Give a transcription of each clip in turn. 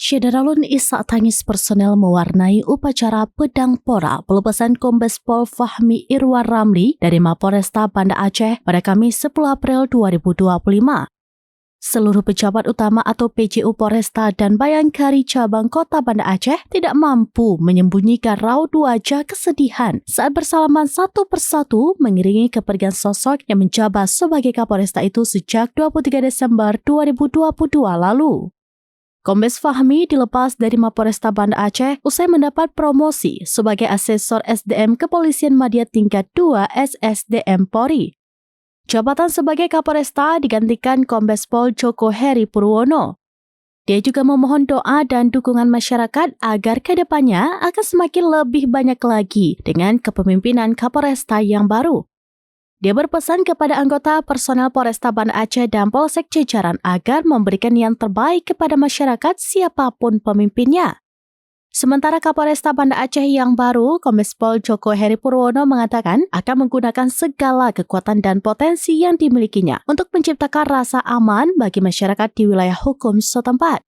Syederalun isak tangis personel mewarnai upacara pedang pora pelepasan Kombes Pol Fahmi Irwan Ramli dari Mapolresta Banda Aceh pada Kamis 10 April 2025. Seluruh pejabat utama atau PJU Polresta dan Bayangkari Cabang Kota Banda Aceh tidak mampu menyembunyikan raut wajah kesedihan saat bersalaman satu persatu mengiringi kepergian sosok yang menjabat sebagai Kapolresta itu sejak 23 Desember 2022 lalu. Kombes Fahmi dilepas dari Mapolresta Banda Aceh usai mendapat promosi sebagai Asesor SDM Kepolisian Madya Tingkat 2 SSDM Polri. Jabatan sebagai Kapolresta digantikan Kombes Pol Joko Heri Purwono. Dia juga memohon doa dan dukungan masyarakat agar ke depannya akan semakin lebih banyak lagi dengan kepemimpinan Kapolresta yang baru. Dia berpesan kepada anggota personel Polresta Banda Aceh dan Polsek jajaran agar memberikan yang terbaik kepada masyarakat siapapun pemimpinnya. Sementara Kapolresta Banda Aceh yang baru, Kombes Pol Joko Heri Purwono mengatakan akan menggunakan segala kekuatan dan potensi yang dimilikinya untuk menciptakan rasa aman bagi masyarakat di wilayah hukum setempat.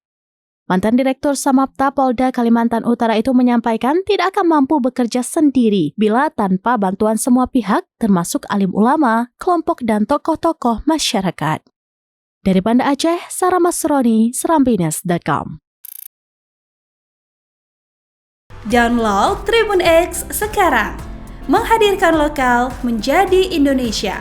Mantan Direktur Samapta Polda Kalimantan Utara itu menyampaikan tidak akan mampu bekerja sendiri bila tanpa bantuan semua pihak, termasuk alim ulama, kelompok dan tokoh-tokoh masyarakat. Dari Banda Aceh, Sarah Masroni, Serambines.com. Download Tribun X sekarang, menghadirkan lokal menjadi Indonesia.